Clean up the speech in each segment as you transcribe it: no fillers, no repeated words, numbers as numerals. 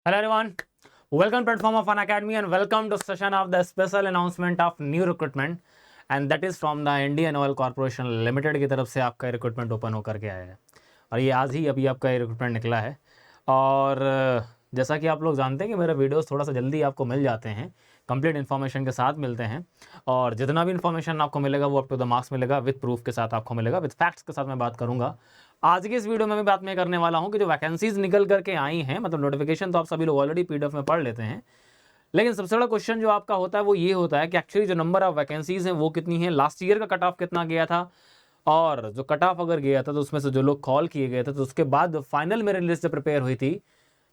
Hello everyone, welcome to platform of Unacademy and welcome to session of the special announcement of new recruitment and that is from the Indian Oil Corporation Limited की तरफ से आपका recruitment open होकर के आया है और ये आज ही अभी आपका ये रिक्रूटमेंट निकला है। और जैसा कि आप लोग जानते हैं कि मेरे वीडियोस थोड़ा सा जल्दी आपको मिल जाते हैं, कंप्लीट इन्फॉर्मेशन के साथ मिलते हैं और जितना भी इन्फॉर्मेशन आपको मिलेगा वो अप टू द मार्क्स मिलेगा, विद प्रूफ के साथ आपको मिलेगा, विद फैक्ट्स के साथ मैं बात करूंगा। आज की इस वीडियो में भी बात मैं करने वाला हूं कि जो वैकेंसीज निकल करके आई हैं, मतलब नोटिफिकेशन तो आप सभी लोग ऑलरेडी पीडीएफ में पढ़ लेते हैं, लेकिन सबसे बड़ा क्वेश्चन जो आपका होता है वो ये होता है कि एक्चुअली जो नंबर ऑफ वैकेंसीज हैं वो कितनी है, लास्ट ईयर का कट ऑफ कितना गया था और जो कट ऑफ अगर गया था तो उसमें से जो लोग कॉल किए गए थे तो उसके बाद फाइनल मेरिट लिस्ट जो प्रिपेयर हुई थी,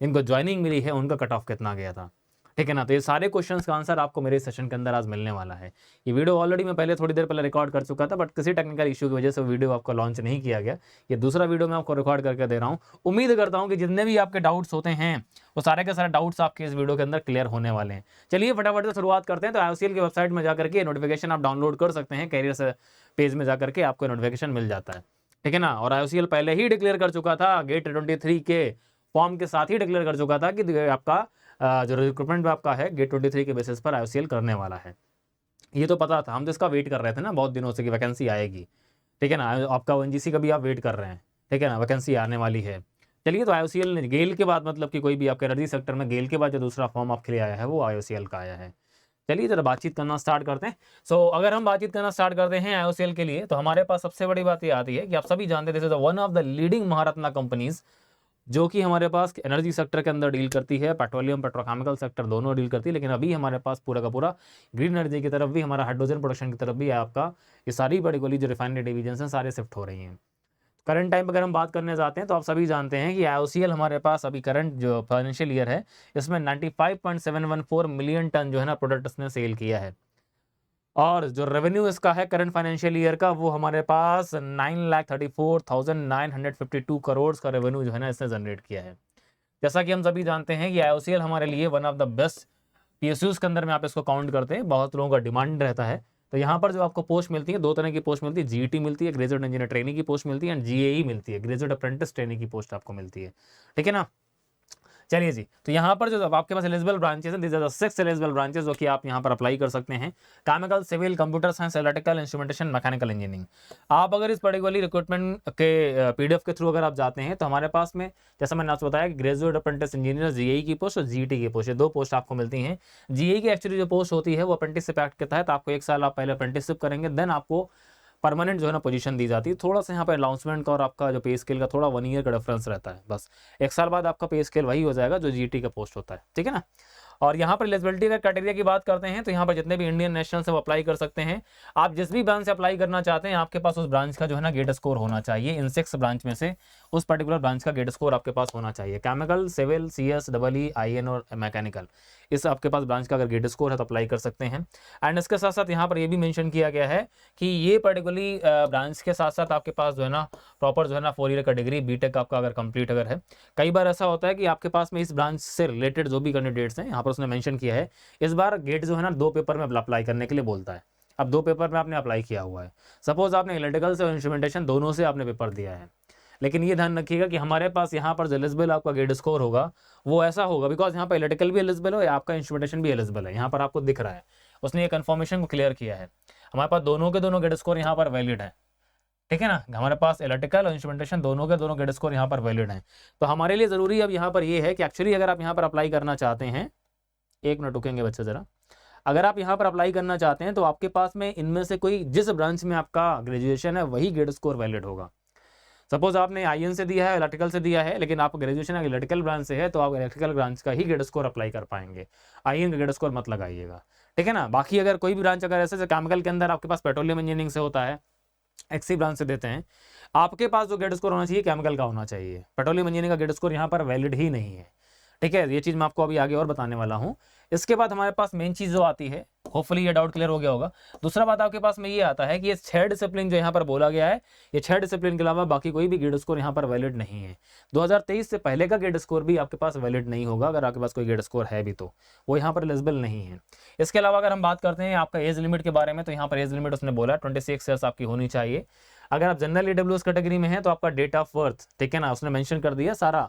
इनको ज्वाइनिंग मिली है, उनका कट ऑफ कितना गया था। ठीक है ना। तो ये सारे क्वेश्चंस का आंसर आपको मेरे सेशन के अंदर आज मिलने वाला है। ये वीडियो ऑलरेडी मैं पहले थोड़ी देर पहले रिकॉर्ड कर चुका था, बट किसी टेक्निकल इशू की वजह से वीडियो आपको लॉन्च नहीं किया गया। ये दूसरा वीडियो मैं आपको रिकॉर्ड करके दे रहा हूँ। उम्मीद करता हूँ कि जितने भी आपके डाउट्स होते हैं वो सारे के सारे डाउट्स आपके इस वीडियो के अंदर क्लियर होने वाले हैं। चलिए फटाफट से शुरुआत करते हैं। तो IOCL की वेबसाइट में जाकर के नोटिफिकेशन आप डाउनलोड कर सकते हैं, कैरियर पेज में जाकर के आपको नोटिफिकेशन मिल जाता है। ठीक है ना। और IOCL पहले ही डिक्लेयर कर चुका था, गेट 23 के फॉर्म के साथ ही डिक्लेयर कर चुका था कि आपका जो रिक्रूटमेंट आपका है गेट 23 के बेसिस पर IOCL करने वाला है। ये तो पता था, हम तो इसका वेट कर रहे थे ना बहुत दिनों से कि वैकेंसी आएगी। ठीक है ना। आपका ONGC का भी आप वेट कर रहे हैं। ठीक है ना, वैकेंसी आने वाली है। चलिए, तो IOCL ने गेल के बाद, मतलब कि कोई भी आपके एनर्जी सेक्टर में गेल के बाद जो दूसरा फॉर्म आपके लिए आया है वो IOCL का आया है। चलिए जरा बातचीत करना स्टार्ट करते हैं। अगर हम बातचीत करना स्टार्ट करते हैं IOCL के लिए, तो हमारे पास सबसे बड़ी बात ये आती है कि आप सभी जानते हैं one of the leading Maharatna companies जो कि हमारे पास एनर्जी सेक्टर के अंदर डील करती है, पेट्रोलियम पेट्रोकेमिकल सेक्टर दोनों डील करती है, लेकिन अभी हमारे पास पूरा का पूरा ग्रीन एनर्जी की तरफ भी, हमारा हाइड्रोजन प्रोडक्शन की तरफ भी आपका ये सारी बड़ी गोली जो रिफाइनरी डिवीजन हैं सारे शिफ्ट हो रही हैं। करंट टाइम पर अगर हम बात करने जाते हैं तो आप सभी जानते हैं कि IOCL हमारे पास अभी करंट जो फाइनेंशियल ईयर है इसमें 95.714 मिलियन टन जो है ना प्रोडक्ट इसने सेल किया है और जो रेवेन्यू इसका है करंट फाइनेंशियल ईयर का वो हमारे पास 9,34,952 करोड़ का रेवेन्यू जो है ना इसने जनरेट किया है। जैसा कि हम सभी जानते हैं कि IOCL हमारे लिए one of the best PSUs के अंदर में आप इसको काउंट करते हैं, बहुत लोगों का डिमांड रहता है। तो यहाँ पर जो आपको पोस्ट मिलती है, दो तरह की पोस्ट मिलती है, GET मिलती है, ग्रेजुएट इंजीनियर ट्रेनिंग की पोस्ट मिलती है, एंड GAE मिलती है, ग्रेजुएट अप्रेंटिस ट्रेनिंग की पोस्ट आपको मिलती है। ठीक है ना। चलिए जी, तो यहाँ पर जो आपके पास एलिजिबल ब्रांचेस हैं, this are the 6 eligible branches जो कि आप यहाँ पर अप्लाई कर सकते हैं। Chemical, civil, computer science, electrical, instrumentation, mechanical engineering. आप अगर इस पर्टिकुलर रिक्रूटमेंट के PDF के थ्रू अगर आप जाते हैं तो हमारे पास में, जैसा मैंने आपको बताया, ग्रेजुएट अप्रेंटिस इंजीनियर GAE की पोस्ट और GET की पोस्ट, दो पोस्ट आपको मिलती हैं। GAE की एक्चुअली जो पोस्ट होती है वो अप्रेंटिसशिप एक्ट के तहत आपको 1 साल आप पहले अप्रेंटिसशिप करेंगे, देन आपको परमानेंट जो है ना पोजीशन दी जाती है। थोड़ा सा यहाँ पर अनाउंसमेंट का और आपका जो पे स्केल का थोड़ा 1 ईयर का डिफरेंस रहता है, बस 1 साल बाद आपका पे स्केल वही हो जाएगा जो GET का पोस्ट होता है। ठीक है ना। और यहाँ पर एलिजिबिलिटी का क्राइटेरिया की बात करते हैं तो यहाँ पर जितने भी इंडियन नेशनल्स हैं वो अप्लाई कर सकते हैं। आप जिस भी ब्रांच से अप्लाई करना चाहते हैं आपके पास उस ब्रांच का जो है ना गेट स्कोर होना चाहिए। इन 6 ब्रांच में से उस पर्टिकुलर ब्रांच का गेट स्कोर आपके पास होना चाहिए। Chemical, civil, CS, EE, IN और मैकेनिकल, इस आपके पास ब्रांच का अगर गेट स्कोर है तो अप्लाई कर सकते हैं। एंड इसके साथ साथ यहाँ पर ये भी मेंशन किया गया है कि ये पर्टिकुलरली ब्रांच के साथ साथ आपके पास जो है ना प्रॉपर जो है ना 4 ईयर का डिग्री BTech आपका अगर कंप्लीट अगर है। कई बार ऐसा होता है कि आपके पास में इस ब्रांच से रिलेटेड जो भी कैंडिडेट्स हैं, यहाँ पर उसने मेंशन किया है इस बार गेट जो है ना 2 पेपर में अप्लाई करने के लिए बोलता है। अब 2 पेपर में आपने अप्लाई किया हुआ है, सपोज आपने इलेक्ट्रिकल से और इंस्ट्रूमेंटेशन दोनों से आपने पेपर दिया है, लेकिन ये ध्यान रखिएगा कि हमारे पास यहाँ पर जो एलिजिबल आपका गेट स्कोर होगा वो ऐसा होगा, बिकॉज यहाँ पर इलेक्ट्रिकल भी एलिजिबल है, आपका इंस्ट्रूमेंटेशन भी एलिजिबल है। यहाँ पर आपको दिख रहा है, उसने ये कन्फर्मेशन को क्लियर किया है, हमारे पास दोनों के दोनों गेट स्कोर यहाँ पर वैलिड है। ठीक है ना। हमारे पास इलेक्ट्रिकल और इंस्ट्रूमेंटेशन दोनों के दोनों गेट स्कोर यहाँ पर वैलिड हैं। तो हमारे लिए ज़रूरी अब यहाँ पर ये है कि एक्चुअली अगर आप यहाँ पर अप्लाई करना चाहते हैं, 1 मिनट रुकेंगे बच्चे ज़रा, अगर आप यहाँ पर अप्लाई करना चाहते हैं तो आपके पास में इनमें से कोई जिस ब्रांच में आपका ग्रेजुएशन है वही गेट स्कोर वैलिड होगा। सपोज आपने IN से दिया है, इलेक्ट्रिकल से दिया है, लेकिन आपका ग्रेजुएशन इलेक्ट्रिकल ब्रांच से है तो आप इलेक्ट्रिकल ब्रांच का ही गेट स्कोर अप्लाई कर पाएंगे, IN का गेट स्कोर मत लगाइएगा। ठीक है ना। बाकी अगर कोई भी ब्रांच अगर ऐसे केमिकल के अंदर आपके पास पेट्रोलियम इंजीनियरिंग से होता है, XC ब्रांच से देते हैं, आपके पास जो गेट स्कोर होना चाहिए केमिकल का होना चाहिए। पेट्रोलियम इंजीनियरिंग का गेट स्कोर यहाँ पर वैलिड ही नहीं है। ठीक है, ये चीज़ मैं आपको अभी आगे और बताने वाला हूँ। इसके बाद हमारे पास मेन चीज़ जो आती है, होपफुली ये डाउट क्लियर हो गया होगा। दूसरा बात आपके पास में ये आता है कि ये 6 डिसिप्लिन जो यहाँ पर बोला गया है, ये 6 डिसिप्लिन के अलावा बाकी कोई भी गेट स्कोर यहाँ पर वैलिड नहीं है। 2023 से पहले का गेट स्कोर भी आपके पास वैलिड नहीं होगा, अगर आपके पास कोई गेट स्कोर है भी तो वो यहाँ पर एलिजिबल नहीं है। इसके अलावा अगर हम बात करते हैं आपका एज लिमिट के बारे में, तो यहाँ पर एज लिमिट उसने बोला 26 ईयर्स आपकी होनी चाहिए। अगर आप जनरल EWS कैटेगरी में हैं तो आपका डेट ऑफ बर्थ, ठीक है ना, उसने मेंशन कर दिया सारा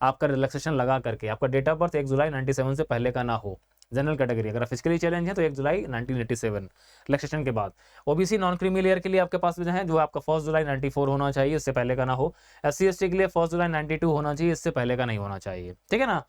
आपका रिलैक्सेशन लगा करके आपका डेट ऑफ बर्थ 1 जुलाई 97 से पहले का ना हो। जनरल कैटेगरी अगर फिजिकली चैलेंज है तो 1 जुलाई 1987 रिलैक्सेशन के बाद। ओबीसी नॉन क्रीमी लेयर के लिए आपके पास जो है जो आपका 1 जुलाई 94 होना चाहिए, इससे पहले का ना हो। SC ST के लिए 1 जुलाई 92 होना चाहिए, इससे पहले का नहीं होना चाहिए, ठीक है ना।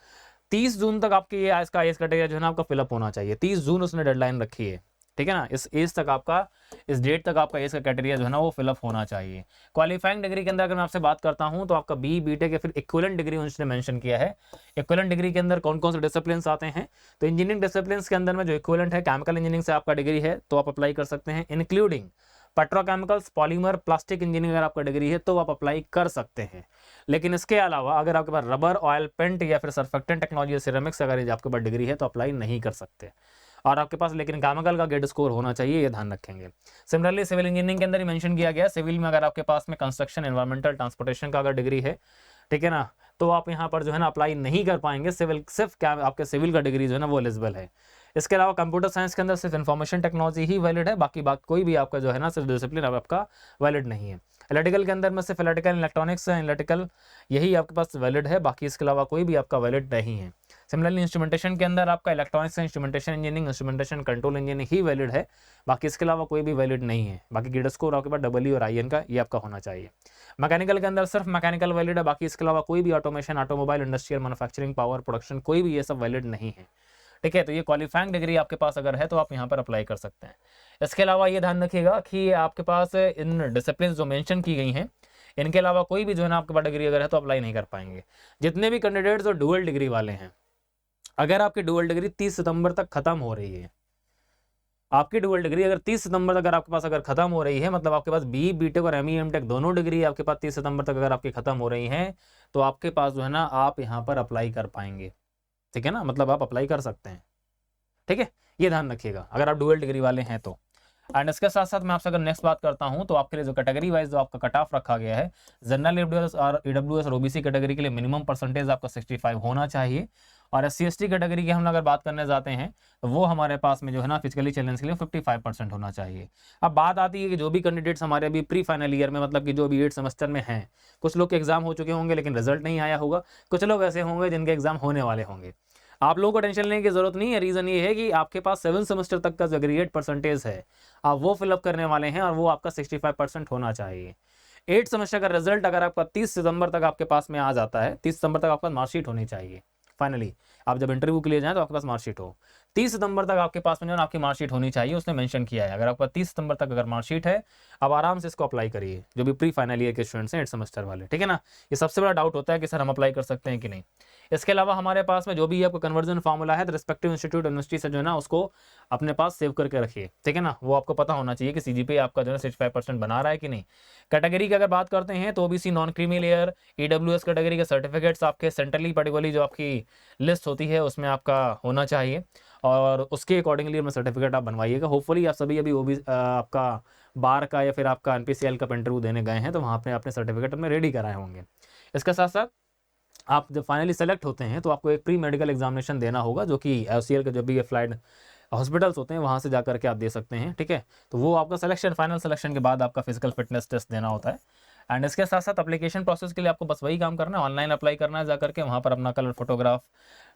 30 जून तक आपके ये इसका एज क्राइटेरिया जो है ना आपका फिलअप होना चाहिए। 30 जून उसने डेडलाइन रखी है, ठीक है ना। इस एज तक आपका, इस डेट तक आपका एज का क्राइटेरिया जो है ना वो फिलअप होना चाहिए। क्वालिफाइंग डिग्री के अंदर अगर मैं आपसे बात करता हूं तो आपका बी बीटेक या फिर इक्विवेलेंट डिग्री उन्होंने मेंशन किया है। इक्विवेलेंट डिग्री के अंदर कौन कौन से डिसिप्लिन आते हैं, तो इंजीनियरिंग डिसिप्लिन के अंदर में जो इक्विवेलेंट है केमिकल इंजीनियरिंग से आपका डिग्री है तो आप अप्लाई कर सकते हैं, including petrochemicals, polymer, plastic engineering अगर आपका डिग्री है तो आप अप्लाई कर सकते हैं। लेकिन इसके अलावा अगर आपके पास रबर, ऑयल पेंट या फिर सर्फेक्टेंट टेक्नोलॉजी, सिरेमिक्स अगर आपके पास डिग्री है तो अप्लाई नहीं कर सकते। और आपके पास लेकिन केमिकल का गेट स्कोर होना चाहिए, ये ध्यान रखेंगे। सिमिलरली सिविल इंजीनियरिंग के अंदर ही मेंशन किया गया, सिविल में अगर आपके पास में कंस्ट्रक्शन, एनवायरमेंटल, ट्रांसपोर्टेशन का अगर डिग्री है, ठीक है ना, तो आप यहाँ पर जो है ना अप्लाई नहीं कर पाएंगे। सिविल सिर्फ क्या आपके सिविल का डिग्री जो है ना वो एलिजिबल है। इसके अलावा कंप्यूटर साइंस के अंदर सिर्फ इन्फॉर्मेशन टेक्नोलॉजी ही वैलिड है, बाकी बात कोई भी आपका जो है ना सिर्फ डिसिप्लिन आपका वैलिड नहीं है। इलेक्ट्रिकल के अंदर में सिर्फ इलेक्ट्रिकल, इलेक्ट्रॉनिक्स, इलेक्ट्रिकल यही आपके पास वैलिड है, बाकी इसके अलावा कोई भी आपका वैलिड नहीं है। सिमिलरली इंस्ट्रूमेंटेशन के अंदर आपका electronics, instrumentation engineering, instrumentation control engineering ही वैलिड है, बाकी इसके अलावा कोई भी वैलिड नहीं है। बाकी गेट स्कोर आपके पास डबल और IN का ये आपका होना चाहिए। मैकेनिकल के अंदर सिर्फ मैकेनिकल वैलिड है, बाकी इसके अलावा कोई भी automation, automobile, industrial, manufacturing, power production कोई भी ये सब वैलिड नहीं है, ठीक है। तो ये क्वालिफाइंग डिग्री आपके पास अगर है तो आप यहाँ पर अप्लाई कर सकते हैं। इसके अलावा ये ध्यान रखिएगा कि आपके पास इन डिसिप्लिन जो मेंशन की गई हैं इनके अलावा कोई भी जो है ना आपके पास डिग्री अगर है तो अप्लाई नहीं कर पाएंगे। जितने भी कैंडिडेट्स जो डुअल डिग्री वाले हैं, अगर आपकी डुअल डिग्री 30 सितंबर तक खत्म हो रही है, आपकी डुअल डिग्री अगर 30 सितंबर तक अगर आपके पास अगर खत्म हो रही है, मतलब आपके पास बी बीटेक और ME MTech दोनों डिग्री आपके पास 30 सितंबर तक अगर आपकी खत्म हो रही हैं तो आपके पास जो है ना आप यहाँ पर अप्लाई कर पाएंगे, ठीक है ना, मतलब आप अप्लाई कर सकते हैं, ठीक है। ये ध्यान रखिएगा अगर आप डुअल डिग्री वाले हैं तो। एंड इसके साथ साथ मैं आपसे अगर नेक्स्ट बात करता हूं तो आपके लिए जो कैटेगरी वाइज जो आपका कट ऑफ रखा गया है, जनरल EWS और OBC कैटेगरी के लिए मिनिमम परसेंटेज आपका 65 होना चाहिए। और SC ST कैटेगरी की हम अगर बात करने जाते हैं तो वो हमारे पास में जो है ना फिजिकली चैलेंज के लिए 55% होना चाहिए। अब बात आती है कि जो भी कैंडिडेट्स हमारे अभी प्री फाइनल ईयर में, मतलब कि जो भी 8 सेमेस्टर में हैं, कुछ लोग के एग्जाम हो चुके होंगे लेकिन रिजल्ट नहीं आया होगा, कुछ लोग ऐसे होंगे जिनके एग्जाम होने वाले होंगे। आप लोगों को टेंशन लेने की जरूरत नहीं है। रीजन ये है कि आपके पास 7 सेमेस्टर तक का जो एग्रीगेट परसेंटेज है आप वो फिलअप करने वाले हैं और वो आपका 65% होना चाहिए। 8 सेमेस्टर का रिजल्ट अगर आपका 30 सितंबर तक आपके पास में आ जाता है, 30 सितंबर तक आपका मार्कशीट होनी चाहिए। फाइनली आप जब इंटरव्यू के लिए जाएं तो आपके पास मार्कशीट हो, 30 सितंबर तक आपके पास में जो है आपकी मार्कशीट होनी चाहिए, उसने मेंशन किया है। अगर आपका 30 सितंबर तक अगर मार्कशीट है, अब आराम से इसको अप्लाई करिए, जो भी प्री फाइनल ईयर के स्टूडेंट्स हैं 8 सेमेस्टर वाले, ठीक है ना। ये सबसे बड़ा डाउट होता है कि सर हम अप्लाई कर सकते हैं कि नहीं। इसके अलावा हमारे पास में जो भी आपको कन्वर्जन फार्मूला है तो रिस्पेक्टिव इंस्टीट्यूट यूनिवर्सिटी से जो है ना उसको अपने पास सेव करके रखिए, ठीक है ना। वो आपको पता होना चाहिए कि CGPA आपका जो है 65% बना रहा है कि नहीं। कैटेगरी की अगर बात करते हैं तो OBC non creamy layer, EWS category के सर्टिफिकेट्स आपके सेंट्रली पर्टिकुलरली जो आपकी लिस्ट होती है उसमें आपका होना चाहिए और उसके अकॉर्डिंगली अपना सर्टिफिकेट आप बनवाइएगा। होपफुली आप सभी अभी आपका बार का या फिर आपका NPCL का इंटरव्यू देने गए हैं तो वहाँ पे अपने सर्टिफिकेट अपने रेडी कराए होंगे। इसके साथ साथ आप जब फाइनली सेलेक्ट होते हैं तो आपको एक प्री मेडिकल एग्जामिनेशन देना होगा, जो कि IOCL के जो भी अप्लाइड हॉस्पिटल्स होते हैं वहाँ से जा करके आप दे सकते हैं, ठीक है। तो वो आपका सिलेक्शन, फाइनल सिलेक्शन के बाद आपका फिजिकल फिटनेस टेस्ट देना होता है। एंड इसके साथ साथ एप्लीकेशन प्रोसेस के लिए आपको बस वही काम करना है, ऑनलाइन अप्लाई करना है, जाकर के वहाँ पर अपना कलर फोटोग्राफ,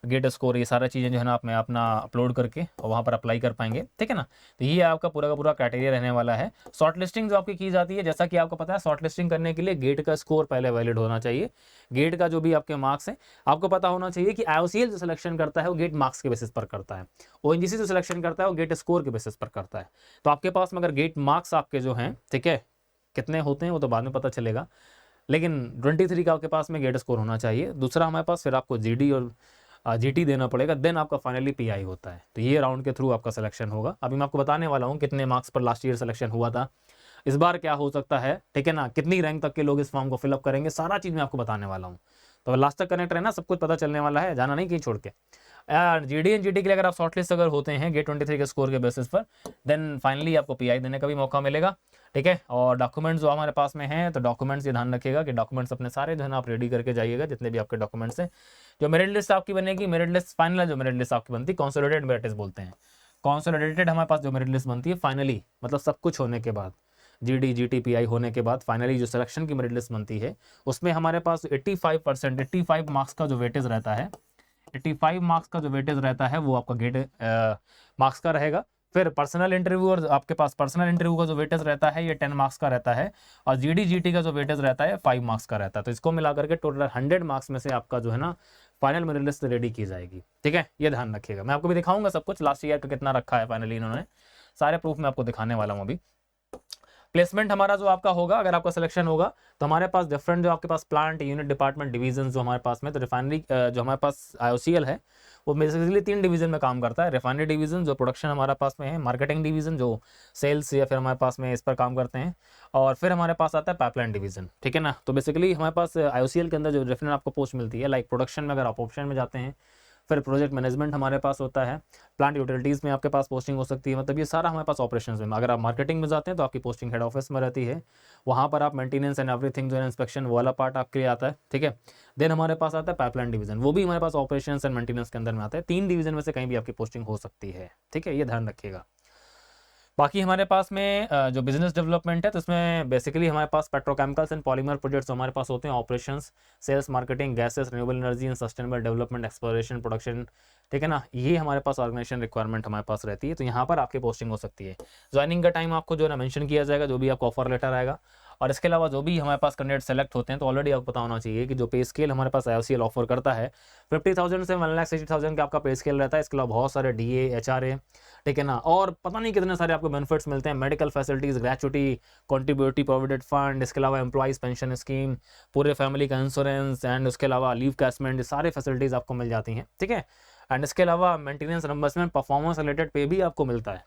गेट स्कोर, ये सारी चीज़ें जो है ना आप में अपना अपलोड करके और वहाँ पर अप्लाई कर पाएंगे, ठीक है ना। तो ये आपका पूरा का पूरा क्राइटेरिया रहने वाला है। शॉर्ट लिस्टिंग जो आपकी की जाती है, जैसा कि आपको पता है, शॉर्ट लिस्टिंग करने के लिए गेट का स्कोर पहले वैलिड होना चाहिए। गेट का जो भी आपके मार्क्स हैं आपको पता होना चाहिए कि IOCL जो सिलेक्शन करता है वो गेट मार्क्स के बेसिस पर करता है, ONGC जो सिलेक्शन करता है वो गेट स्कोर के बेसिस पर करता है। तो आपके पास में अगर गेट मार्क्स आपके जो हैं, ठीक है, कितने होते हैं वो तो बाद में पता चलेगा, लेकिन 23 का आपके पास में गेट स्कोर होना चाहिए। दूसरा हमारे पास फिर आपको GD और GT देना पड़ेगा, देन आपका फाइनली PI होता है। तो ये राउंड के थ्रू आपका सिलेक्शन होगा। अभी मैं आपको बताने वाला हूँ कितने मार्क्स पर लास्ट ईयर सिलेक्शन हुआ था, इस बार क्या हो सकता है, ठीक है ना, कितनी रैंक तक के लोग इस फॉर्म को फिलअप करेंगे, सारा चीज़ मैं आपको बताने वाला हूँ। तो लास्ट तक कनेक्ट रहना, सब कुछ पता चलने वाला है, जाना नहीं कहीं छोड़ के। GD एंड GT के लिए अगर आप शॉर्टलिस्ट अगर होते हैं गेट 23 के स्कोर के बेसिस पर, देन फाइनली आपको PI देने का भी मौका मिलेगा, ठीक है। और डॉक्यूमेंट्स जो हमारे पास में हैं, तो डॉक्यूमेंट्स ये ध्यान रखिएगा कि डॉक्यूमेंट्स अपने सारे जो है ना आप रेडी करके जाइएगा, जितने भी आपके डॉक्यूमेंट्स हैं। जो मेरिट लिस्ट आपकी बनेगी, मेरिट लिस्ट फाइनल जो मेरिट लिस्ट आपकी बनती है, कंसोलिडेटेड मेरिट लिस्ट बोलते हैं। कंसोलिडेटेड हमारे पास जो मेरिट लिस्ट बनती है फाइनली, मतलब सब कुछ होने के बाद, GD GTPI होने के बाद फाइनली जो सिलेक्शन की मेरिट लिस्ट बनती है उसमें हमारे पास 85 मार्क्स का जो वेटेज रहता है, 85 मार्क्स का जो वेटेज रहता है वो आपका गेट मार्क्स का रहेगा। फिर पर्सनल इंटरव्यू और आपके पास पर्सनल इंटरव्यू का जो वेटेज रहता है ये 10 मार्क्स का रहता है, और GD GT का जो वेटेज रहता है 5 मार्क्स का रहता है। तो इसको मिला करके टोटल 100 मार्क्स में से आपका जो है ना फाइनल मेरिट लिस्ट रेडी की जाएगी। ठीक है, ये ध्यान रखिएगा। मैं आपको भी दिखाऊंगा सब कुछ, लास्ट ईयर का कितना रखा है फाइनली इन्होंने, सारे प्रूफ मैं आपको दिखाने वाला हूँ अभी। प्लेसमेंट हमारा जो आपका होगा, अगर आपका सिलेक्शन होगा तो हमारे पास डिफरेंट जो आपके पास प्लांट, यूनिट, डिपार्टमेंट, डिवीजन जो हमारे पास में, तो रिफाइनरी जो हमारे पास IOCL है वो बेसिकली 3 डिवीजन में काम करता है। रिफाइनरी डिवीजन जो प्रोडक्शन हमारे पास में है, मार्केटिंग डिवीजन जो सेल्स या फिर हमारे पास में इस पर काम करते हैं, और फिर हमारे पास आता है पाइपलाइन डिवीजन। ठीक है ना, तो बेसिकली हमारे पास IOCL के अंदर जो डिफरेंट आपको पोस्ट मिलती है, लाइक प्रोडक्शन में अगर आप ऑप्शन में जाते हैं, फिर प्रोजेक्ट मैनेजमेंट हमारे पास होता है, प्लांट यूटिलिटीज़ में आपके पास पोस्टिंग हो सकती है, मतलब ये सारा हमारे पास ऑपरेशंस में। अगर आप मार्केटिंग में जाते हैं तो आपकी पोस्टिंग हेड ऑफिस में रहती है, वहाँ पर आप मेंटेनेंस एंड एवरीथिंग जो है इंस्पेक्शन वाला पार्ट आपके लिए आता है। ठीक है, देन हमारे पास आता है पाइपलाइन डिवीजन, वो भी हमारे पास ऑपरेशंस एंड मेंटेनेंस के अंदर में आता है। 3 डिवीजन में से कहीं भी आपकी पोस्टिंग हो सकती है। ठीक है, ये ध्यान रखिएगा। बाकी हमारे पास में जो बिजनेस डेवलपमेंट है तो इसमें बेसिकली हमारे पास पेट्रोकेमिकल्स एंड पॉलीमर प्रोजेक्ट्स हमारे पास होते हैं, operations, sales, marketing, gases, renewable energy and sustainable development, exploration, production. ठीक है ना, ये हमारे पास ऑर्गेनाइजेशन रिक्वायरमेंट हमारे पास रहती है, तो यहाँ पर आपकी पोस्टिंग हो सकती है। ज्वाइनिंग का टाइम आपको जो है ना मेंशन किया जाएगा, जो भी आपको ऑफर लेटर आएगा। और इसके अलावा जो भी हमारे पास कैंडिडेट सेलेक्ट होते हैं तो ऑलरेडी आपको पता होना चाहिए कि जो पे स्केल हमारे पास IOCL ऑफर करता है 50,000 से 1,60,000 का आपका पे स्केल रहता है। इसके अलावा बहुत सारे DA, HRA, ठीक है ना, और पता नहीं कितने सारे आपको बेनिफिट्स मिलते हैं, medical facilities, gratuity, contributory provident fund, इसके अलावा एम्प्लॉइज पेंशन स्कीम, पूरे फैमिली का इंश्योरेंस, एंड उसके अलावा लीव कैशमेंट, सारे फैसिलिटीज़ आपको मिल जाती हैं। ठीक है, एंड इसके अलावा मेंटेनेंस, रिम्बर्समेंट, परफॉर्मेंस रिलेटेड पे भी आपको मिलता है।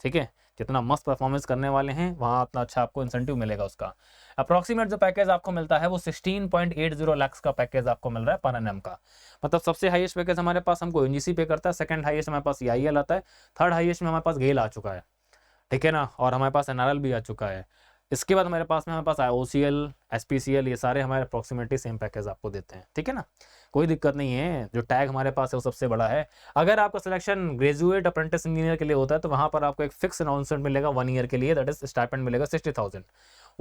ठीक है, जितना मस्त परफॉर्मेंस करने वाले हैं वहाँ उतना अच्छा आपको इंसेंटिव मिलेगा। उसका अप्रॉक्सीमेट जो पैकेज आपको मिलता है वो 16.80 लाख का पैकेज आपको मिल रहा है पर एनम का। मतलब सबसे हाईएस्ट पैकेज हमारे पास हमको NGC पे करता है, सेकंड हाईएस्ट हमारे पास EIL आता है, थर्ड हाईएस्ट में हमारे पास गेल आ चुका है। ठीक है ना, और हमारे पास NRL भी आ चुका है। इसके बाद हमारे पास IOCL, SPCL, ये सारे हमारे अप्रॉक्सीमेटली सेम पैकेज आपको देते हैं। ठीक है ना, कोई दिक्कत नहीं है। जो टैग हमारे पास है वो सबसे बड़ा है। अगर आपका सिलेक्शन ग्रेजुएट अप्रेंटिस इंजीनियर के लिए होता है तो वहाँ पर आपको एक फिक्स अनाउंसमेंट मिलेगा 1 ईयर के लिए, दैट इज स्टाइपेंड मिलेगा 60,000।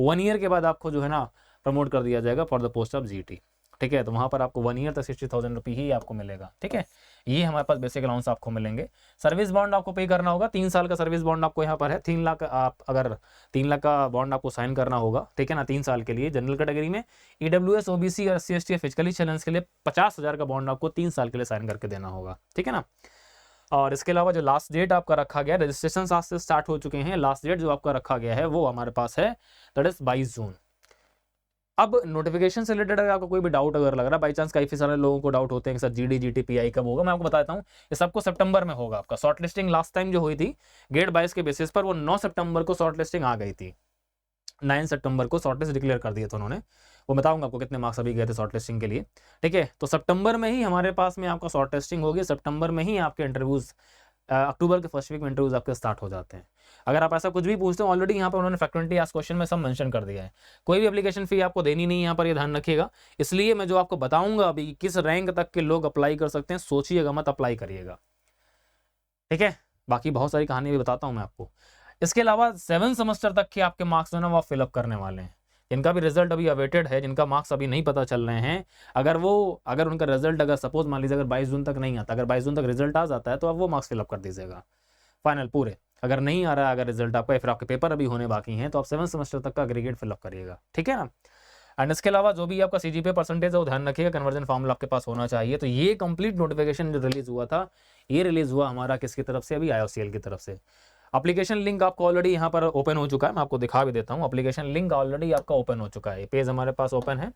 1 ईयर के बाद आपको जो है ना प्रमोट कर दिया जाएगा for the post of GT। ठीक है, तो वहाँ पर आपको 1 ईयर तक 60,000 रुपये ही आपको मिलेगा। ठीक है, ये हमारे पास बेसिक अलाउंस आपको मिलेंगे। सर्विस बॉन्ड आपको पे करना होगा, 3 साल का सर्विस बॉन्ड आपको यहाँ पर है। 3 लाख आप अगर 3 लाख का बॉन्ड आपको साइन करना होगा, ठीक है ना, 3 साल के लिए। जनरल कैटेगरी में EWS, OBC और SC ST फिजिकली चैलेंज के लिए 50,000 का बॉन्ड आपको 3 साल के लिए साइन करके देना होगा। ठीक है ना, और इसके अलावा जो लास्ट डेट आपका रखा गया, रजिस्ट्रेशन आज से स्टार्ट हो चुके हैं, लास्ट डेट जो आपका रखा गया है वो हमारे पास है दैट इज 22 जून। अब नोटिफिकेशन से रिलेटेड अगर आपको कोई भी डाउट अगर लग रहा है, बाई चांस काफी सारे लोगों को डाउट होते हैं कि सर GD GTPI कब होगा, मैं आपको बताता हूँ। ये सबको सितंबर में होगा। आपका शॉर्ट लिस्टिंग लास्ट टाइम जो हुई थी गेट 22 के बेसिस पर, वो 9 सितंबर को शॉर्ट लिस्टिंग आ गई थी। 9 सितंबर को शॉर्ट लिस्ट डिक्लेयर कर दिए थे उन्होंने। वो बताऊंगा आपको कितने मार्क्स अभी गए थे शॉर्ट लिस्टिंग के लिए। ठीक है, तो सितंबर में ही हमारे पास में आपका शॉर्ट लिस्टिंग होगी, सितंबर में ही आपके इंटरव्यूज, अक्टूबर के फर्स्ट वीक में इंटरव्यूज आपके स्टार्ट हो जाते हैं। अगर आप ऐसा कुछ भी पूछते हो, ऑलरेडी यहाँ पर उन्होंने फ्रीक्वेंटली आस्क्ड क्वेश्चन में सब मेंशन कर दिया है। कोई भी एप्लीकेशन फी आपको देनी नहीं है यहाँ पर, ये ध्यान रखिएगा। इसलिए मैं जो आपको बताऊंगा अभी किस रैंक तक के लोग अप्लाई कर सकते हैं, सोचिएगा मत, अप्लाई करिएगा। ठीक है, बाकी बहुत सारी कहानी भी बताता हूँ मैं आपको। इसके अलावा 7 सेमेस्टर तक के आपके मार्क्स जो है ना वो फिलअप करने वाले हैं, जिनका भी रिजल्ट अभी अवेटेड है, जिनका मार्क्स अभी नहीं पता चल रहे हैं। अगर उनका रिजल्ट अगर सपोज मान लीजिए अगर 22 जून तक नहीं आता, अगर 22 जून तक रिजल्ट आ जाता है तो आप वो मार्क्स फिलअप कर दीजिएगा फाइनल पूरे। अगर नहीं आ रहा है अगर रिजल्ट आपका, फिर आपके पेपर अभी होने बाकी हैं, तो आप 7 सेमेस्टर तक का एग्रीगेट फिलअप करिएगा। ठीक है ना, एंड इसके अलावा जो भी आपका CGPA परसेंटेज है वो ध्यान रखिएगा, कन्वर्जन फॉर्मूला आपके पास होना चाहिए। तो ये कंप्लीट नोटिफिकेशन जो रिलीज हुआ था, ये रिलीज हुआ हमारा किसकी तरफ से, अभी IOCL की तरफ से। एप्लीकेशन लिंक आपको ऑलरेडी यहाँ पर ओपन हो चुका है, मैं आपको दिखा भी देता हूँ। एप्लीकेशन लिंक ऑलरेडी आपका ओपन हो चुका है, ये पेज हमारे पास ओपन है।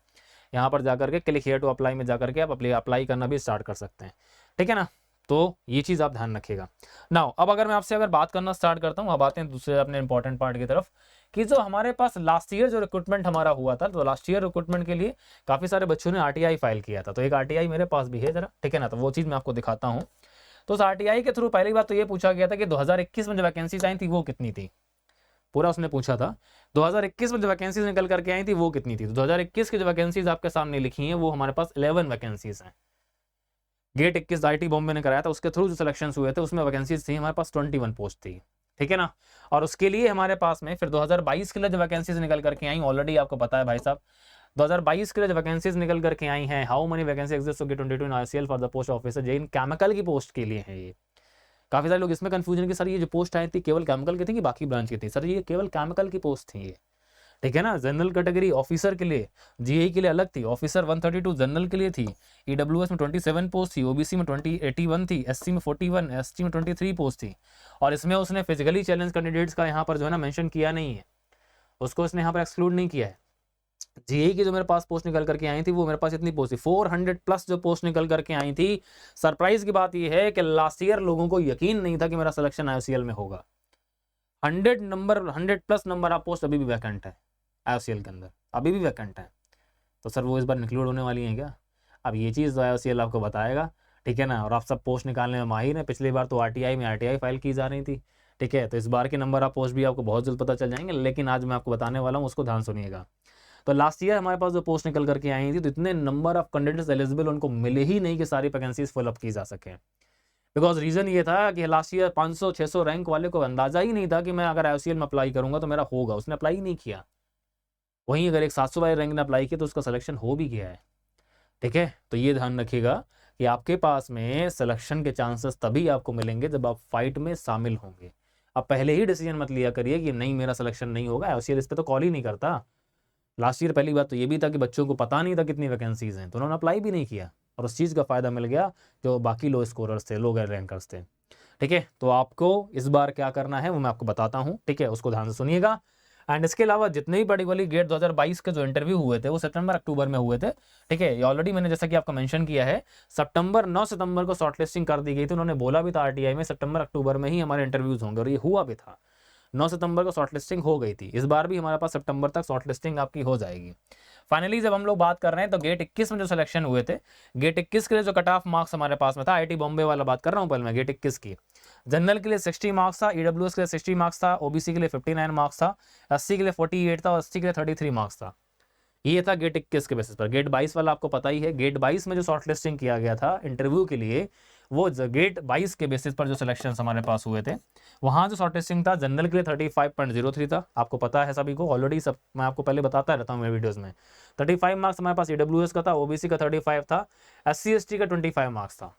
यहाँ पर जाकर के क्लिक हियर टू अप्लाई में जाकर के आप अप्लाई करना भी स्टार्ट कर सकते हैं। ठीक है ना, तो ये चीज़ आप ध्यान रखिएगा। नाउ अब अगर मैं आपसे अगर बात करना स्टार्ट करता हूँ, अब आते हैं दूसरे अपने इंपॉर्टेंट पार्ट की तरफ, कि जो हमारे पास लास्ट ईयर जो रिक्रूटमेंट हमारा हुआ था, तो लास्ट ईयर रिक्रूटमेंट के लिए काफ़ी सारे बच्चों ने RTI फाइल किया था। तो एक RTI मेरे पास भी है जरा, ठीक है ना, तो वो चीज़ मैं आपको दिखाता हूँ। तो उस RTI के थ्रू पहली बात तो ये पूछा गया था कि 2021 में जो वैकेंसीज आई थी वो कितनी थी, पूरा उसने पूछा था। 2021 में जो वैकेंसीज निकल करके आई थी वो कितनी थी। तो 2021 की जो वैकेंसीज आपके सामने लिखी हैं वो हमारे पास 11 वैकेंसीज हैं। गेट 21 IIT बॉम्बे ने कराया था, उसके थ्रू जो सिलेक्शन हुए थे उसमें वैकेंसीज थी हमारे पास 21 पोस्ट थी। ठीक है ना। और उसके लिए हमारे पास में फिर 2022 के लिए जो वैकेंसीज निकल करके आई, ऑलरेडी आपको पता है भाई साहब 2022 के लिए जो वैकेंसीज निकल करके आई हैं, how many vacancy exist to get 22 in ICL for the post officer, JE in chemical की पोस्ट के लिए है ये। काफी सारे लोग इसमें कंफ्यूजन कि सर ये जो पोस्ट आई थी केवल केमिकल की थी कि बाकी ब्रांच की थी, सर ये केवल केमिकल की पोस्ट थी ये, ठीक है ना। जनरल कैटेगरी ऑफिसर के लिए, जीआई के लिए अलग थी, ऑफिसर 132 जनरल के लिए थी, ईडब्ल्यूएस में 27 पोस्ट थी, ओबीसी में 81 थी, एससी में 41, एसटी में 23 पोस्ट थी। और इसमें उसने फिजिकली चैलेंज कैंडिडेट्स का यहाँ पर जो है ना मेंशन किया नहीं है, उसको उसने यहाँ पर एक्सक्लूड नहीं किया है। जीए की जो मेरे पास पोस्ट निकल करके आई थी वो मेरे पास इतनी पोस्ट थी, 400 प्लस जो पोस्ट निकल करके आई थी। सरप्राइज की बात यह है कि लास्ट ईयर लोगों को यकीन नहीं था कि मेरा सिलेक्शन आईओसीएल में होगा। 100 प्लस नंबर ऑफ पोस्ट अभी भी वैकेंट है आईओसीएल के अंदर, अभी भी वैकेंट है। तो सर वो इस बार इंक्लूड होने वाली है क्या? अब ये चीज़ आईओसीएल आपको बताएगा, ठीक है ना। और आप सब पोस्ट निकालने में माहिर हैं, पिछली बार तो आरटीआई में आरटीआई फाइल की जा रही थी, ठीक है। तो इस बार के नंबर ऑफ पोस्ट भी आपको बहुत जल्द पता चल जाएंगे, लेकिन आज मैं आपको बताने वाला हूँ उसको ध्यान सुनिएगा। तो लास्ट ईयर हमारे पास जो पोस्ट निकल करके आई थी तो इतने नंबर ऑफ कैंडिडेट्स एलिजिबल उनको मिले ही नहीं कि सारी वैकेंसीज फिलअप की जा सकें। बिकॉज रीज़न ये था कि लास्ट ईयर 500-600 रैंक वाले को अंदाजा ही नहीं था कि मैं अगर आईओसीएल में अप्लाई करूंगा तो मेरा होगा, उसने अप्लाई ही नहीं किया। वहीं अगर एक 700 वाले रैंक ने अप्लाई किया तो उसका सिलेक्शन हो भी गया है, ठीक है। तो ये ध्यान रखिएगा कि आपके पास में सिलेक्शन के चांसेस तभी आपको मिलेंगे जब आप फाइट में शामिल होंगे। आप पहले ही डिसीजन मत लिया करिए कि नहीं मेरा सिलेक्शन नहीं होगा, आईओसीएल इस पर तो कॉल ही नहीं करता। लास्ट ईयर पहली बात तो ये भी था कि बच्चों को पता नहीं था कितनी वैकेंसीज हैं, तो उन्होंने अप्लाई भी नहीं किया और उस चीज़ का फ़ायदा मिल गया जो बाकी लो स्कोरर्स थे, लो रैंकर्स थे, ठीक है। तो आपको इस बार क्या करना है वो मैं आपको बताता हूँ, ठीक है, उसको ध्यान से सुनिएगा। एंड इसके अलावा जितने भी बड़ी वाली गेट 2022 के जो इंटरव्यू हुए थे वो सितंबर अक्टूबर में हुए थे, ठीक है। ये ऑलरेडी मैंने जैसा कि आपको मेंशन किया है, 9 सितंबर को शॉर्टलिस्टिंग कर दी गई थी। उन्होंने बोला भी था आरटीआई में सितंबर अक्टूबर में ही हमारे इंटरव्यूज होंगे और ये हुआ भी था। 9 सितंबर को शॉर्टलिस्टिंग हो गई थी, इस बार भी हमारे पास सितंबर तक शॉर्टलिस्टिंग आपकी हो जाएगी। फाइनली जब हम लोग बात कर रहे हैं तो गेट 21 में जो सिलेक्शन हुए थे, गेट 21 के लिए जो कट ऑफ मार्क्स हमारे पास में था, आईआईटी बॉम्बे वाला बात कर रहा हूँ पहले मैं, गेट 21 की जनरल के लिए 60 मार्क्स था, ईडब्ल्यूएस के लिए 60 मार्क्स था, ओबीसी के लिए 59 मार्क्स था, एससी के लिए 48 था और एसटी के लिए 33 मार्क्स था। ये था गेट 21 के बेसिस पर। गेट 22 वाला आपको पता ही है, गेट 22 में जो शॉर्टलिस्टिंग किया गया था इंटरव्यू के लिए, वो गेट 22 के बेसिस पर जो सिलेक्शन हमारे पास हुए थे, वहाँ जो शॉर्टलिस्टिंग था जनरल के लिए 35.03 था, आपको पता है सभी को ऑलरेडी, सब मैं आपको पहले बताता रहता हूँ मेरे वीडियोज़ में। 35 मार्क्स हमारे पास ईडब्ल्यूएस का था, ओबीसी का 35 था, एससी एसटी का 25 मार्क्स था।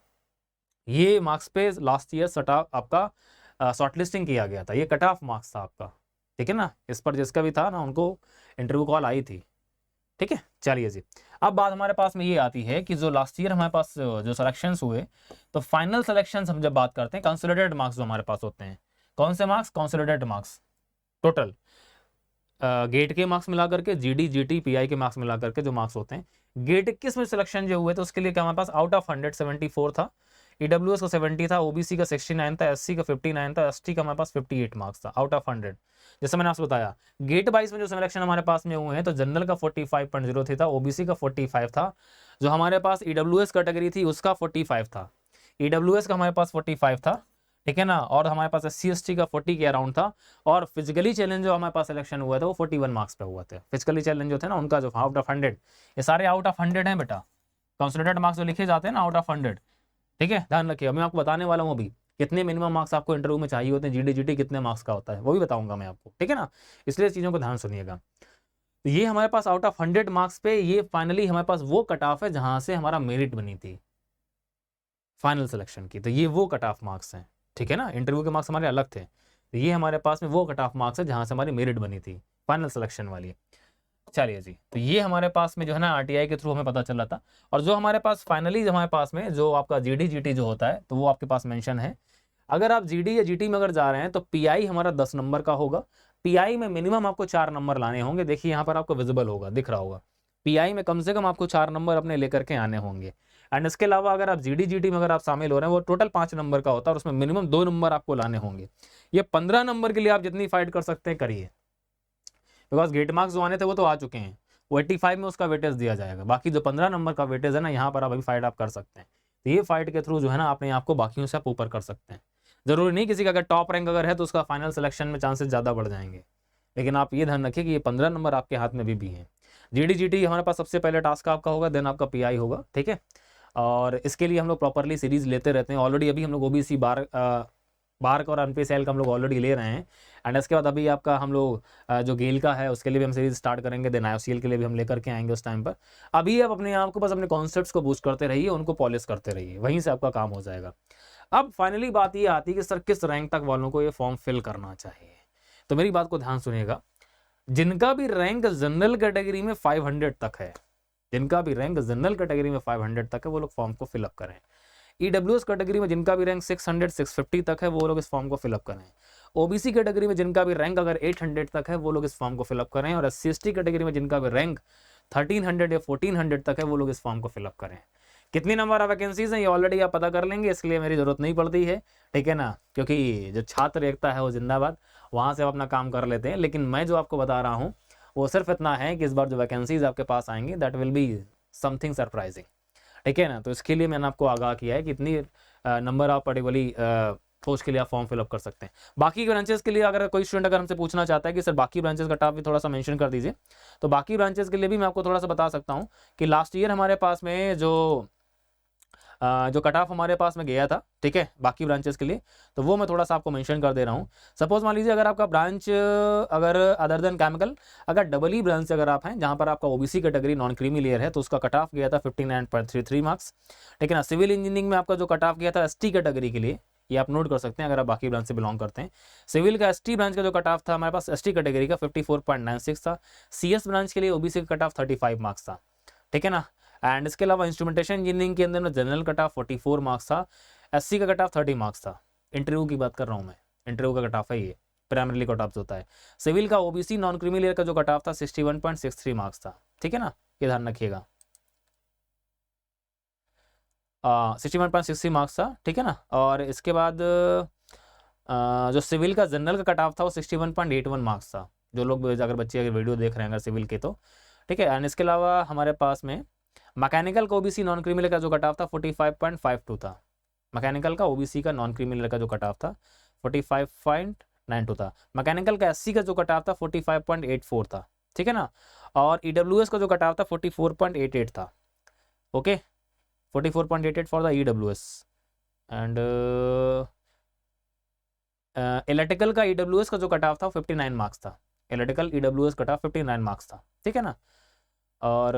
ये मार्क्स पे लास्ट ईयर सटा आपका शॉर्टलिस्टिंग किया गया था, ये कट ऑफ मार्क्स था आपका, ठीक है ना। इस पर जिसका भी था ना उनको इंटरव्यू कॉल आई थी, ठीक है। चलिए जी, अब बात हमारे पास में ये आती है कि जो लास्ट ईयर हमारे पास जो सिलेक्शंस हुए, तो फाइनल सिलेक्शंस हम जब बात करते हैं, कंसोलिडेटेड मार्क्स जो हमारे पास होते हैं, कौन से marks? Consolidated marks, total GATE के मार्क्स मिला करके, जीडी जीटी पीआई के मार्क्स मिला करके जो मार्क्स होते हैं। गेट 21 में सिलेक्शन जो हुए तो उसके लिए क्या हमारे पास आउट ऑफ 100 74 था, ईडब्ल्यूएस का 70 था, ओबीसी का 69 था, एससी का 59 था, एसटी का हमारे पास 58 मार्क्स था आउट ऑफ 100। जैसे मैंने आपसे बताया गेट 22 में जो सिलेक्शन हमारे पास में हुए हैं तो जनरल का 45.03 था, ओबीसी का 45 था, जो हमारे पास ईडब्ल्यूएस कैटेगरी थी उसका 45 था, ईडब्ल्यूएस का हमारे पास 45 था, ठीक है ना। और हमारे पास एससी एसटी का 40 के अराउंड था। और फिजिकली चैलेंज जो हमारे पास सिलेक्शन हुआ था वो 41 मार्क्स पे हुआ था। फिजिकली चैलेंज जो थे ना उनका जो आउट ऑफ 100, ये सारे आउट ऑफ 100 हैं बेटा, कंसोलिडेटेड मार्क्स जो लिखे जाते हैं ना आउट ऑफ 100, ठीक है। ध्यान रखिए, मैं आपको बताने वाला हूँ अभी कितने मिनिमम मार्क्स आपको इंटरव्यू में चाहिए होते हैं, जीडी जीटी कितने मार्क्स का होता है वो भी बताऊंगा मैं आपको, ठीक है ना। इसलिए चीज़ों को ध्यान सुनिएगा। तो ये हमारे पास आउट ऑफ 100 मार्क्स पे ये फाइनली हमारे पास वो कट ऑफ है जहां से हमारा मेरिट बनी थी फाइनल सिलेक्शन की, तो ये वो कट ऑफ मार्क्स हैं, ठीक है ना। इंटरव्यू के मार्क्स हमारे अलग थे, तो ये हमारे पास में वो कट ऑफ मार्क्स है जहां से हमारी मेरिट बनी थी फाइनल सिलेक्शन वाली। चलिए जी, तो ये हमारे पास में जो है ना आरटीआई के थ्रू हमें पता चल रहा था। और जो हमारे पास फाइनली हमारे पास में जो आपका जीडी जीटी जो होता है तो वो आपके पास मेंशन है। अगर आप जीडी या जीटी में अगर जा रहे हैं तो पीआई हमारा 10 नंबर का होगा। पीआई में मिनिमम आपको 4 नंबर लाने होंगे, देखिए यहाँ पर आपको विजिबल होगा, दिख रहा होगा, पीआई में कम से कम आपको 4 नंबर अपने लेकर के आने होंगे। एंड इसके अलावा अगर आप जीडी जीटी में अगर आप शामिल हो रहे हैं वो टोटल 5 नंबर का होता है और उसमें मिनिमम 2 नंबर आपको लाने होंगे। ये 15 नंबर के लिए आप जितनी फाइट कर सकते हैं करिए, बिकॉज गेट मार्क्स जो आने थे वो तो आ चुके हैं, वो 85 में उसका वेटेज दिया जाएगा। बाकी जो 15 नंबर का वेटेज है ना यहाँ पर आप अभी फाइट आप कर सकते हैं। तो ये फाइट के थ्रू जो है ना अपने आप को बाकियों से आप ऊपर कर सकते हैं। जरूरी नहीं किसी का अगर टॉप रैंक अगर है तो उसका फाइनल सिलेक्शन में चांसेस ज़्यादा बढ़ जाएंगे, लेकिन आप ये ध्यान रखिए कि ये 15 नंबर आपके हाथ में भी हैं। जीडी जीटी हमारे पास सबसे पहले टास्क आपका होगा, देन आपका पीआई होगा, ठीक है। और इसके लिए हम लोग प्रॉपरली सीरीज लेते रहते हैं। ऑलरेडी अभी हम लोग ओबीसी बार बार्क और एनपीसीएल का हम लोग ऑलरेडी ले रहे हैं। एंड इसके बाद अभी आपका हम लोग जो गेल का है उसके लिए भी हम सीरीज स्टार्ट करेंगे, देन आईओसीएल के लिए भी हम लेकर के आएंगे उस टाइम पर। अभी आप अपने आप को बस अपने कॉन्सेप्ट्स को बूस्ट करते रहिए, उनको पॉलिश करते रहिए, वहीं से आपका काम हो जाएगा। अब फाइनली बात ये आती है कि सर किस रैंक तक वालों को ये फॉर्म फिल करना चाहिए। तो मेरी बात को ध्यान सुनिएगा, जिनका भी रैंक जनरल कैटेगरी में 500 तक है, जिनका भी रैंक जनरल कैटेगरी में 500 तक है वो लोग फॉर्म को फिलअप करें। ईडब्ल्यूएस कैटेगरी में जिनका भी रैंक 600 650 तक है वो लोग इस फॉर्म को फिलअप करें। ओबीसी कैटेगरी में जिनका भी रैंक अगर 800 तक है वो लोग इस फॉर्म को फिलअप करें। और एससी/एसटी कैटेगरी में जिनका भी रैंक 1300 या 1400 तक है वो लोग इस फॉर्म को फिलअप करें। कितनी नंबर ऑफ वैकेंसीज हैं ये ऑलरेडी आप पता कर लेंगे, इसलिए मेरी जरूरत नहीं पड़ती है, ठीक है ना, क्योंकि जो छात्र एकता है वो जिंदाबाद, वहां से आप अपना काम कर लेते हैं। लेकिन मैं जो आपको बता रहा हूँ वो सिर्फ इतना है कि इस बार जो वैकेंसीज आपके पास आएंगी that will be something surprising, ठीक है ना। तो इसके लिए मैंने आपको आगाह किया है कि इतनी नंबर ऑफ पर्टिकुलरली पोस्ट के लिए आप फॉर्म फिलअप कर सकते हैं। बाकी ब्रांचेस के लिए अगर कोई स्टूडेंट अगर हमसे पूछना चाहता है कि सर बाकी ब्रांचेस का टॉप भी थोड़ा सा मेंशन कर दीजिए, तो बाकी ब्रांचेस के लिए भी मैं आपको थोड़ा सा बता सकता हूँ कि लास्ट ईयर हमारे पास में जो कट ऑफ हमारे पास में गया था, ठीक है, बाकी ब्रांचेस के लिए, तो वो मैं थोड़ा सा आपको मेंशन कर दे रहा हूँ। सपोज मान लीजिए अगर आपका ब्रांच अगर अदर देन केमिकल अगर डबल ई ब्रांच अगर आप हैं जहाँ पर आपका OBC category non creamy layer है तो उसका कट ऑफ गया था 59.33 मार्क्स, ठीक है ना। सिविल इंजीनियरिंग में आपका जो कट ऑफ गया था एसटी कैटेगरी के लिए, ये आप नोट कर सकते हैं अगर आप बाकी ब्रांच से बिलोंग करते हैं। सिविल का एसटी ब्रांच का जो कट ऑफ था हमारे पास एसटी कैटेगरी का 54.96 था। सीएस ब्रांच के लिए ओबीसी का कट ऑफ 35 मार्क्स था, ठीक है ना। एंड इसके अलावा इंस्ट्रूमेंटेशन इंजीनियरिंग के अंदर में जनरल कट ऑफ 44 मार्क्स था, एससी का कट ऑफ 30 मार्क्स था। इंटरव्यू की बात कर रहा हूँ मैं, इंटरव्यू का कट ऑफ है ये, प्राइमरीली कट ऑफ होता है। सिविल का ओबीसी नॉन क्रीमी लेयर का जो कट ऑफ था 61.63 मार्क्स था, ठीक है ना, ये ध्यान रखिएगा। 61.63 मार्क्स था, ठीक है ना। और इसके बाद जो सिविल का जनरल का कट ऑफ था वो 61.81 मार्क्स था। जो लोग अगर बच्चे अगर वीडियो देख रहे हैं अगर सिविल के तो, ठीक है। एंड इसके अलावा हमारे पास में मैकेनिकल का ओबीसी नॉन क्रीमी लेयर का जो कट ऑफ था 45.52 था। मैकेनिकल का ओबीसी का नॉन क्रीमी लेयर का जो कट ऑफ था 45.92 था। मैकेनिकल का एससी का जो कट ऑफ था 45.84 था, ठीक है ना। और ईडब्ल्यूएस का जो कट ऑफ था 44.88 था, okay, 44.88 for the EWS. And electrical का ईडब्ल्यूएस का जो कट ऑफ था 59 मार्क्स था। Electrical EWS cut off 59 marks था, ठीक है ना। और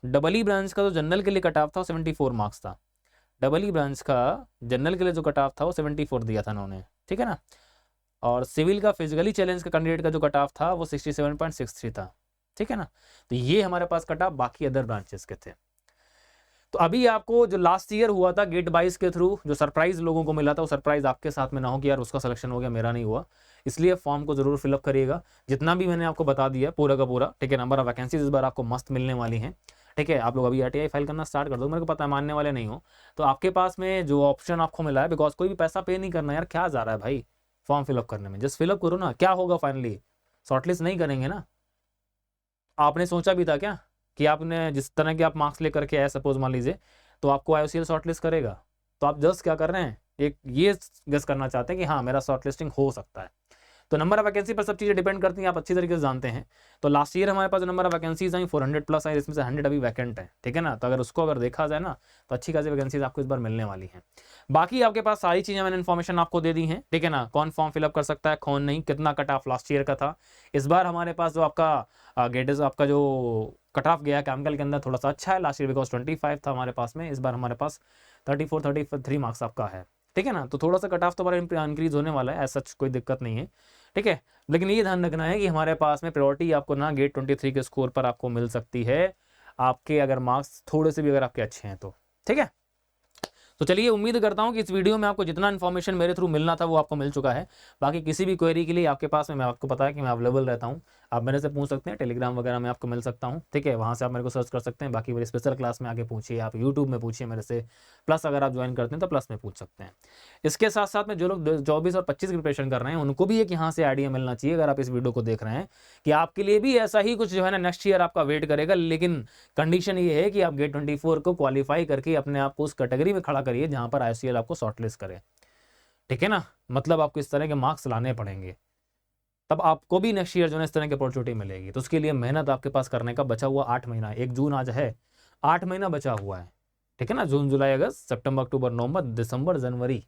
डबल ई ब्रांच का जो जनरल के लिए कट ऑफ था वो 74 मार्क्स था। डबल ई ब्रांच का जनरल के लिए जो कट ऑफ था वो 74 दिया था उन्होंने, ठीक है ना। और सिविल का फिजिकली चैलेंज का कैंडिडेट का जो कट ऑफ था वो 67.63 था, ठीक है ना। तो ये हमारे पास कट ऑफ बाकी अदर ब्रांचेस के थे। तो अभी आपको जो लास्ट ईयर हुआ था गेट 22 के थ्रू जो सरप्राइज लोगों को मिला था वो सरप्राइज आपके साथ में ना हो कि यार उसका सिलेक्शन हो गया मेरा नहीं हुआ। इसलिए फॉर्म को जरूर फिलअप करिएगा, जितना भी मैंने आपको बता दिया पूरा का पूरा, ठीक है। नंबर ऑफ वैकेंसीज इस बार आपको मस्त मिलने वाली हैं, ठीक है। आप लोग अभी आरटीआई फाइल करना स्टार्ट कर दो, मेरे को पता है मानने वाले नहीं हो, तो आपके पास में जो ऑप्शन आपको मिला है, बिकॉज कोई भी पैसा पे नहीं करना यार, क्या जा रहा है भाई फॉर्म फिलअप करने में, जस्ट फिलअप करो ना। क्या होगा फाइनली, शॉर्टलिस्ट नहीं करेंगे ना। आपने सोचा भी था क्या कि आपने जिस तरह के आप मार्क्स लेकर के आए सपोज मान लीजिए तो आपको आईओसीएल शॉर्टलिस्ट करेगा, तो आप जस्ट क्या कर रहे हैं, एक ये गेस करना चाहते हैं कि हाँ मेरा शॉर्टलिस्टिंग हो सकता है। तो नंबर ऑफ वैकेंसी पर सब चीज़ें डिपेंड करती हैं, आप अच्छी तरीके से जानते हैं। तो लास्ट ईयर हमारे पास जो नंबर ऑफ वैकेंसीज आई 400 प्लस आई, इसमें से 100 अभी वैकेंट है, ठीक है ना। तो अगर उसको अगर देखा जाए ना तो अच्छी खासी वैकेंसीज आपको इस बार मिलने वाली हैं। बाकी आपके पास सारी चीज़ें मैंने इन्फॉर्मेशन आपको दे दी हैं, ठीक है ना। कौन फॉर्म फिलअप कर सकता है कौन नहीं, कितना कट ऑफ लास्ट ईयर का था। इस बार हमारे पास जो आपका गेटेज आपका जो कट ऑफ गया केमिकल के अंदर थोड़ा सा अच्छा है, लास्ट ईयर बिकॉज 25 था हमारे पास में, इस बार हमारे पास 33 मार्क्स आपका है, ठीक है ना। तो थोड़ा सा कट ऑफ तो हमारा इंक्रीज होने वाला है, ऐसा कोई दिक्कत नहीं है, ठीक है। लेकिन ये ध्यान रखना है कि हमारे पास में प्रायोरिटी आपको ना गेट 23 के स्कोर पर आपको मिल सकती है, आपके अगर मार्क्स थोड़े से भी अगर आपके अच्छे हैं तो, ठीक है। तो चलिए उम्मीद करता हूं कि इस वीडियो में आपको जितना इन्फॉर्मेशन मेरे थ्रू मिलना था वो आपको मिल चुका है। बाकी किसी भी क्वेरी के लिए आपके पास में, मैं आपको पता है कि मैं अवेलेबल रहता हूं, आप मेरे से पूछ सकते हैं, टेलीग्राम वगैरह में आपको मिल सकता हूँ, ठीक है। वहाँ से आप मेरे को सर्च कर सकते हैं। बाकी मेरी स्पेशल क्लास में आके पूछिए, आप यूट्यूब में पूछिए मेरे से, प्लस अगर आप ज्वाइन करते हैं तो प्लस में पूछ सकते हैं। इसके साथ साथ में जो लोग 24 और 25 की प्रिपरेशन कर रहे हैं उनको भी एक यहाँ से आइडिया मिलना चाहिए, अगर आप इस वीडियो को देख रहे हैं, कि आपके लिए भी ऐसा ही कुछ जो है ना नेक्स्ट ईयर आपका वेट करेगा। लेकिन कंडीशन ये है कि आप गेट 24 को क्वालिफाई करके अपने आप को उस कैटेगरी में खड़ा करिए जहाँ पर आईसीएल आपको शॉर्टलिस्ट करे, ठीक है ना। मतलब आपको इस तरह के मार्क्स लाने पड़ेंगे, तब आपको भी नेक्स्ट ईयर जो है इस तरह की अपॉर्चुनिटी मिलेगी। तो उसके लिए मेहनत आपके पास करने का बचा हुआ 8 महीना, 1 जून आज है, 8 महीना बचा हुआ है, ठीक है ना। जून जुलाई अगस्त सितंबर अक्टूबर नवंबर दिसंबर जनवरी,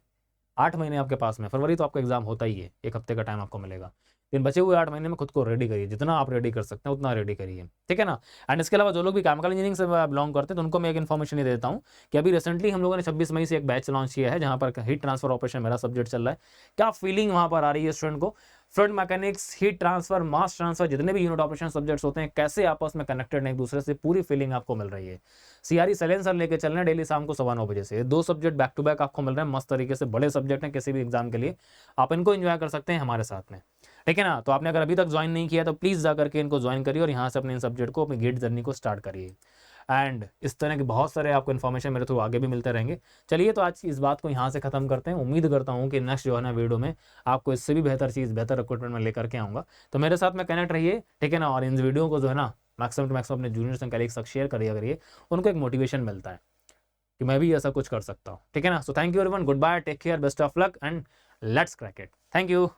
8 महीने आपके पास में, फरवरी तो आपका एग्जाम होता ही है, 1 हफ्ते का टाइम आपको मिलेगा। इन बचे हुए 8 महीने में खुद को रेडी करिए, जितना आप रेडी कर सकते हैं उतना रेडी करिए, ठीक है ना। एंड इसके अलावा जो लोग भी केमिकल इंजीनियरिंग से बिलोंग करते हैं तो उनको मैं एक इन्फॉर्मेशन ये देता हूँ कि अभी रिसेंटली हम लोगों ने 26 मई से एक बैच लॉन्च किया है जहाँ पर हीट ट्रांसफर ऑपरेशन मेरा सब्जेक्ट चल रहा है। क्या फीलिंग वहाँ पर आ रही है स्टूडेंट को, fluid mechanics, heat transfer, mass transfer, जितने भी यूनिट ऑपरेशन सब्जेक्ट्स होते हैं कैसे आपस में कनेक्टेड हैं एक दूसरे से, पूरी फीलिंग आपको मिल रही है। सीआरई सैलेंसर लेके चल रहे हैं डेली शाम को 9:15 बजे से। 2 सब्जेक्ट बैक टू बैक आपको मिल रहे हैं मस्त तरीके से, बड़े सब्जेक्ट हैं किसी भी एग्जाम के लिए, आप इनको एंजॉय कर सकते हैं हमारे साथ में, ठीक है ना। तो आपने अगर अभी तक ज्वाइन नहीं किया तो प्लीज़ जा करके इनको ज्वाइन करिए और यहाँ से अपने इन सब्जेक्ट को, अपनी गेट जर्नी को स्टार्ट करिए। एंड इस तरह के बहुत सारे आपको इन्फॉर्मेशन मेरे थ्रू आगे भी मिलते रहेंगे। चलिए तो आज इस बात को यहाँ से ख़त्म करते हैं। उम्मीद करता हूँ कि नेक्स्ट जो है ना वीडियो में आपको इससे भी बेहतर चीज़, बेहतर रिक्रूटमेंट में लेकर के आऊँगा। तो मेरे साथ में कनेक्ट रहिए, ठीक है ना। और इन वीडियो को जो है ना मैक्सिमम टू मैक्सिमम अपने जूनियर्स एंड कलीग्स तक शेयर करिए, उनको एक मोटिवेशन मिलता है कि मैं भी ऐसा कुछ कर सकता हूँ, ठीक है ना। So thank you everyone, goodbye, take care, best of luck and let's crack it. Thank you.